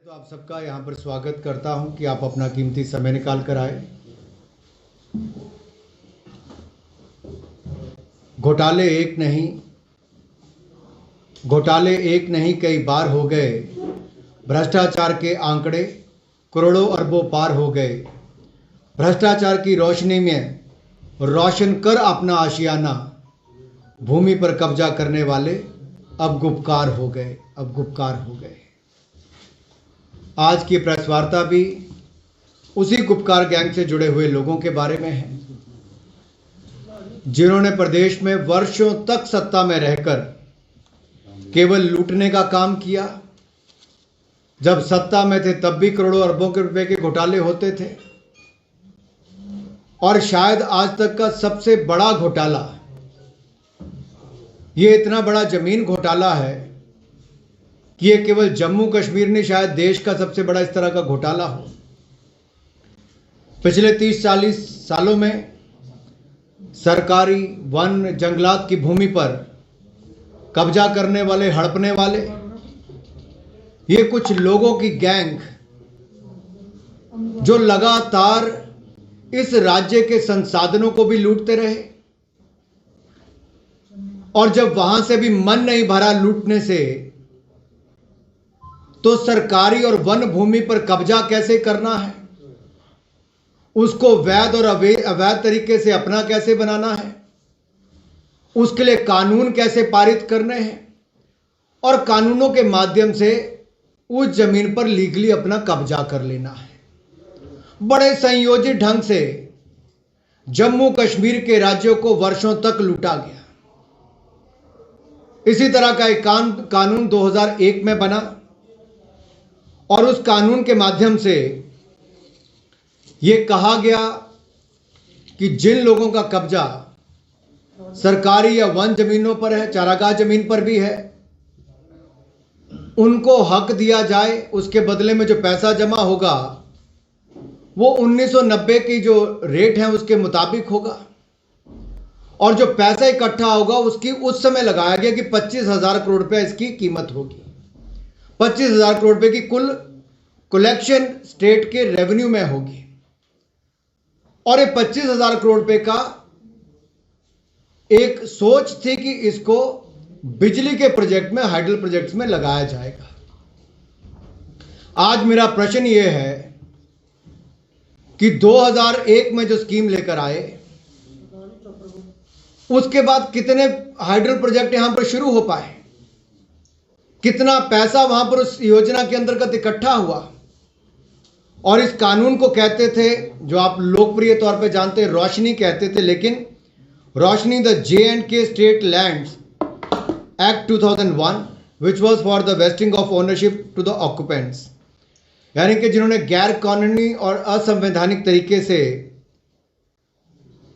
तो आप सबका यहाँ पर स्वागत करता हूँ कि आप अपना कीमती समय निकाल कर आए। घोटाले एक नहीं कई बार हो गए। भ्रष्टाचार के आंकड़े करोड़ों अरबों पार हो गए। भ्रष्टाचार की रोशनी में रोशन कर अपना आशियाना। भूमि पर कब्जा करने वाले अब गुपकार हो गए। आज की प्रेस वार्ता भी उसी गुपकार गैंग से जुड़े हुए लोगों के बारे में है, जिन्होंने प्रदेश में वर्षों तक सत्ता में रहकर केवल लूटने का काम किया। जब सत्ता में थे तब भी करोड़ों अरबों के रुपए के घोटाले होते थे, और शायद आज तक का सबसे बड़ा घोटाला ये इतना बड़ा जमीन घोटाला है कि ये केवल जम्मू कश्मीर नहीं, शायद देश का सबसे बड़ा इस तरह का घोटाला हो। पिछले 30-40 सालों में सरकारी वन जंगलात की भूमि पर कब्जा करने वाले, हड़पने वाले ये कुछ लोगों की गैंग जो लगातार इस राज्य के संसाधनों को भी लूटते रहे, और जब वहां से भी मन नहीं भरा लूटने से, तो सरकारी और वन भूमि पर कब्जा कैसे करना है, उसको वैध और अवैध तरीके से अपना कैसे बनाना है, उसके लिए कानून कैसे पारित करने हैं, और कानूनों के माध्यम से उस जमीन पर लीगली अपना कब्जा कर लेना है। बड़े संयोजित ढंग से जम्मू कश्मीर के राज्यों को वर्षों तक लूटा गया। इसी तरह का एक कानून 2001 में बना, और उस कानून के माध्यम से यह कहा गया कि जिन लोगों का कब्जा सरकारी या वन जमीनों पर है, चारागाह जमीन पर भी है, उनको हक दिया जाए। उसके बदले में जो पैसा जमा होगा वो 1990 की जो रेट है उसके मुताबिक होगा, और जो पैसा इकट्ठा होगा उसकी उस समय लगाया गया कि 25,000 करोड़ रुपया इसकी कीमत होगी। 25,000 करोड़ रुपए की कुल कलेक्शन स्टेट के रेवेन्यू में होगी, और ये 25,000 करोड़ रुपए का एक सोच थी कि इसको बिजली के प्रोजेक्ट में, हाइडल प्रोजेक्ट्स में लगाया जाएगा। आज मेरा प्रश्न यह है कि 2001 में जो स्कीम लेकर आए, उसके बाद कितने हाइडल प्रोजेक्ट यहां पर शुरू हो पाए, कितना पैसा वहां पर उस योजना के अंतर्गत इकट्ठा हुआ। और इस कानून को कहते थे, जो आप लोकप्रिय तौर पे जानते हैं, रोशनी कहते थे, लेकिन Roshni the J&K state lands act 2001 which was for the vesting of ownership to the occupants, यानी कि जिन्होंने गैर कानूनी और असंवैधानिक तरीके से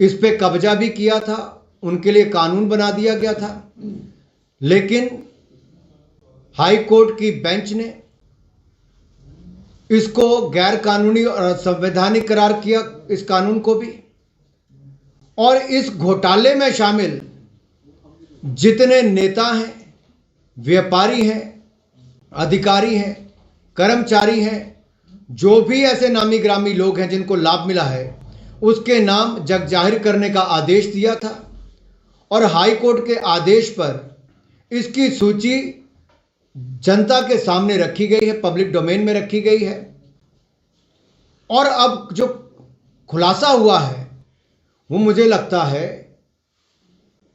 इस पे कब्जा भी किया था, उनके लिए कानून बना दिया गया था। लेकिन हाई कोर्ट की बेंच ने इसको गैर कानूनी और असंवैधानिक करार किया, इस कानून को भी। और इस घोटाले में शामिल जितने नेता हैं, व्यापारी हैं, अधिकारी हैं, कर्मचारी हैं, जो भी ऐसे नामी ग्रामी लोग हैं जिनको लाभ मिला है, उसके नाम जग जाहिर करने का आदेश दिया था, और हाई कोर्ट के आदेश पर इसकी सूची जनता के सामने रखी गई है, पब्लिक डोमेन में रखी गई है। और अब जो खुलासा हुआ है वो मुझे लगता है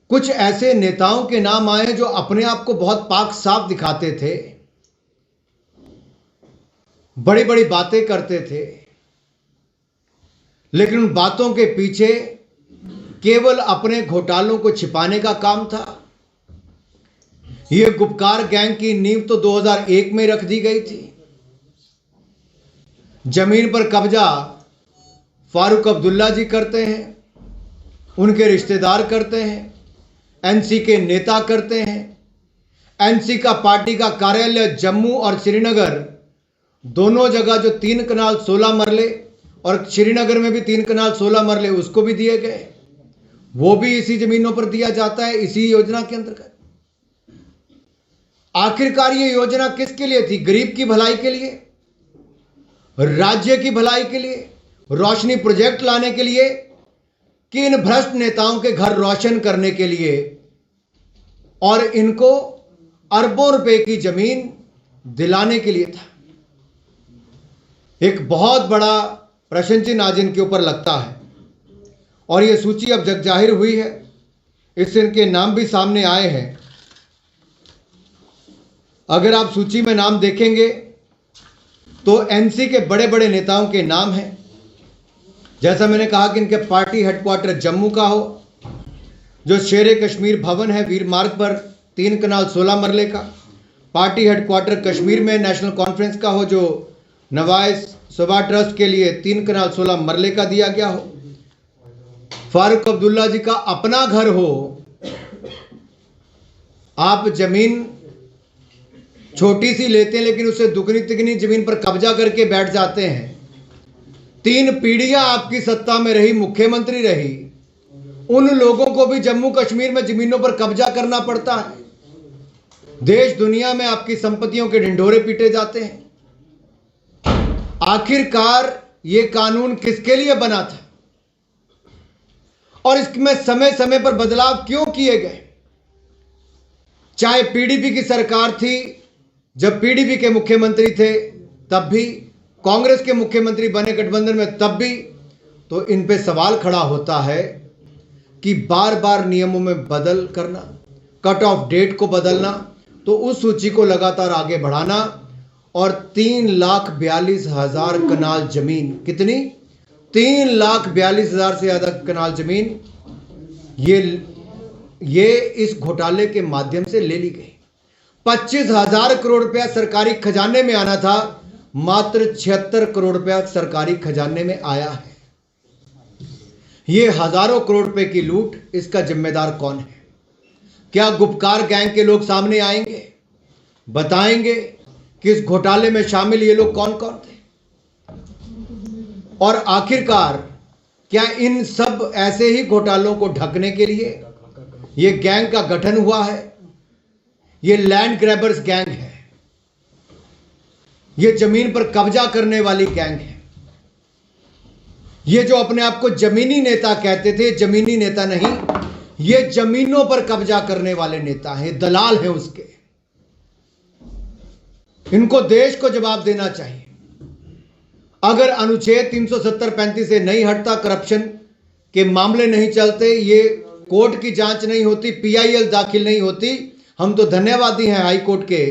कुछ ऐसे नेताओं के नाम आए जो अपने आप को बहुत पाक साफ दिखाते थे, बड़ी बड़ी बातें करते थे, लेकिन उन बातों के पीछे केवल अपने घोटालों को छिपाने का काम था। यह गुपकार गैंग की नींव तो 2001 में रख दी गई थी। जमीन पर कब्जा फारूक अब्दुल्ला जी करते हैं, उनके रिश्तेदार करते हैं, एनसी के नेता करते हैं। एनसी का पार्टी का कार्यालय जम्मू और श्रीनगर दोनों जगह जो 3 कनाल 16 मरले, और श्रीनगर में भी 3 कनाल 16 मरले उसको भी दिए गए, वो भी इसी जमीनों पर दिया जाता है, इसी योजना के अंतर्गत। आखिरकार ये योजना किसके लिए थी? गरीब की भलाई के लिए, राज्य की भलाई के लिए, रोशनी प्रोजेक्ट लाने के लिए, कि इन भ्रष्ट नेताओं के घर रोशन करने के लिए और इनको अरबों रुपए की जमीन दिलाने के लिए था। एक बहुत बड़ा प्रश्न चिन्ह आज इनके ऊपर लगता है और यह सूची अब जग जाहिर हुई है। इससे इनके नाम भी सामने आए हैं। अगर आप सूची में नाम देखेंगे तो एनसी के बड़े बड़े नेताओं के नाम हैं। जैसा मैंने कहा कि इनके पार्टी हेडक्वार्टर जम्मू का हो, जो शेर कश्मीर भवन है वीर मार्ग पर 3 कनाल 16 मरले का। पार्टी हेडक्वार्टर कश्मीर में नेशनल कॉन्फ्रेंस का हो, जो नवाज सभा ट्रस्ट के लिए 3 कनाल 16 मरले का दिया गया हो। फारूक अब्दुल्ला जी का अपना घर हो, आप जमीन छोटी सी लेते हैं लेकिन उससे दुगनी तिगनी जमीन पर कब्जा करके बैठ जाते हैं। 3 पीढ़ियां आपकी सत्ता में रही, मुख्यमंत्री रही, उन लोगों को भी जम्मू कश्मीर में जमीनों पर कब्जा करना पड़ता है। देश दुनिया में आपकी संपत्तियों के ढिंढोरे पीटे जाते हैं। आखिरकार ये कानून किसके लिए बना था और इसमें समय समय पर बदलाव क्यों किए गए? चाहे पीडीपी की सरकार थी, जब पीडीपी के मुख्यमंत्री थे तब भी, कांग्रेस के मुख्यमंत्री बने गठबंधन में तब भी, तो इन पे सवाल खड़ा होता है कि बार बार नियमों में बदल करना, कट ऑफ डेट को बदलना, तो उस सूची को लगातार आगे बढ़ाना और 3,42,000 कनाल जमीन, कितनी? 3,42,000 से ज्यादा कनाल जमीन ये इस घोटाले के माध्यम से ले ली गई। 25,000 करोड़ रुपया सरकारी खजाने में आना था, मात्र 76 करोड़ रुपया सरकारी खजाने में आया है। ये हजारों करोड़ रुपए की लूट, इसका जिम्मेदार कौन है? क्या गुपकार गैंग के लोग सामने आएंगे, बताएंगे कि इस घोटाले में शामिल ये लोग कौन कौन थे? और आखिरकार क्या इन सब ऐसे ही घोटालों को ढकने के लिए ये गैंग का गठन हुआ है? ये लैंड ग्रैबर्स गैंग है, ये जमीन पर कब्जा करने वाली गैंग है। ये जो अपने आप को जमीनी नेता कहते थे, जमीनी नेता नहीं, ये जमीनों पर कब्जा करने वाले नेता हैं, दलाल हैं उसके। इनको देश को जवाब देना चाहिए। अगर अनुच्छेद 370-35 से नहीं हटता, करप्शन के मामले नहीं चलते, ये कोर्ट की जांच नहीं होती, पीआईएल दाखिल नहीं होती, हम तो धन्यवादी हैं हाई कोर्ट के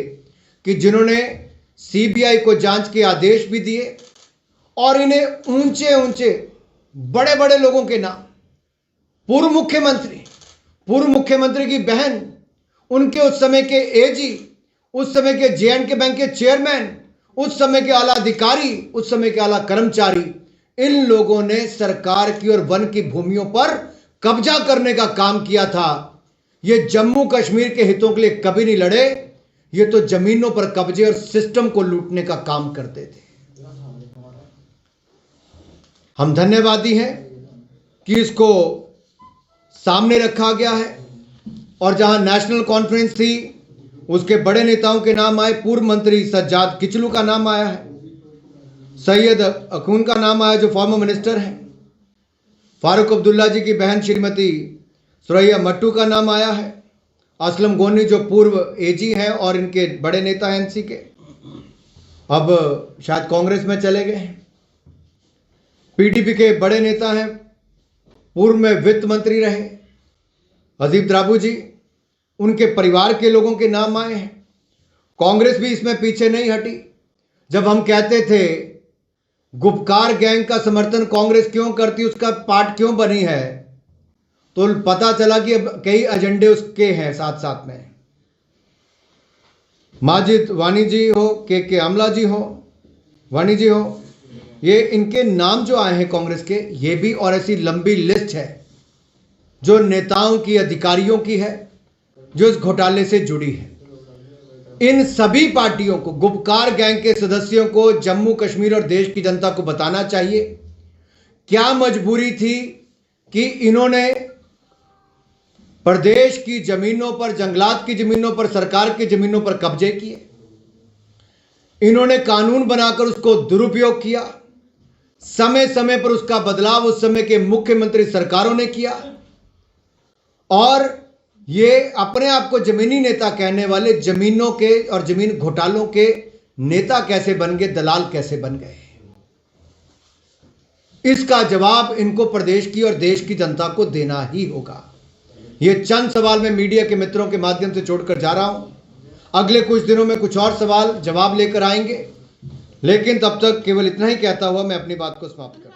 कि जिन्होंने सीबीआई को जांच के आदेश भी दिए और इन्हें ऊंचे ऊंचे बड़े बड़े लोगों के नाम, पूर्व मुख्यमंत्री की बहन, उनके उस समय के एजी, उस समय के जेएंडके बैंक के चेयरमैन, उस समय के आला अधिकारी, उस समय के आला कर्मचारी, इन लोगों ने सरकार की और वन की भूमियों पर कब्जा करने का काम किया था। ये जम्मू कश्मीर के हितों के लिए कभी नहीं लड़े, ये तो जमीनों पर कब्जे और सिस्टम को लूटने का काम करते थे। हम धन्यवादी हैं कि इसको सामने रखा गया है और जहां नेशनल कॉन्फ्रेंस थी उसके बड़े नेताओं के नाम आए। पूर्व मंत्री सज्जाद किचलू का नाम आया है, सैयद अखून का नाम आया जो फॉर्मर मिनिस्टर हैं, फारूक अब्दुल्ला जी की बहन श्रीमती सुरैया मट्टू का नाम आया है, असलम गोनी जो पूर्व एजी हैं और इनके बड़े नेता हैं एनसी के, अब शायद कांग्रेस में चले गए हैं। पीडीपी के बड़े नेता हैं, पूर्व में वित्त मंत्री रहे हजीब द्राबू जी, उनके परिवार के लोगों के नाम आए हैं। कांग्रेस भी इसमें पीछे नहीं हटी। जब हम कहते थे गुपकार गैंग का समर्थन कांग्रेस क्यों करती, उसका पार्ट क्यों बनी है, तो पता चला कि अब कई एजेंडे उसके हैं साथ साथ में। माजिद वानी जी हो, के आमला जी हो, वानी जी हो, ये इनके नाम जो आए हैं कांग्रेस के, ये भी और ऐसी लंबी लिस्ट है जो नेताओं की, अधिकारियों की है जो इस घोटाले से जुड़ी है। इन सभी पार्टियों को, गुपकार गैंग के सदस्यों को, जम्मू कश्मीर और देश की जनता को बताना चाहिए क्या मजबूरी थी कि इन्होंने प्रदेश की जमीनों पर, जंगलात की जमीनों पर, सरकार की जमीनों पर कब्जे किए। इन्होंने कानून बनाकर उसको दुरुपयोग किया। समय समय पर उसका बदलाव उस समय के मुख्यमंत्री सरकारों ने किया और ये अपने आप को जमीनी नेता कहने वाले जमीनों के और जमीन घोटालों के नेता कैसे बन गए, दलाल कैसे बन गए। इसका जवाब इनको प्रदेश की और देश की जनता को देना ही होगा। ये चंद सवाल मैं मीडिया के मित्रों के माध्यम से छोड़कर जा रहा हूं। अगले कुछ दिनों में कुछ और सवाल जवाब लेकर आएंगे, लेकिन तब तक केवल इतना ही कहता हुआ मैं अपनी बात को समाप्त करूं।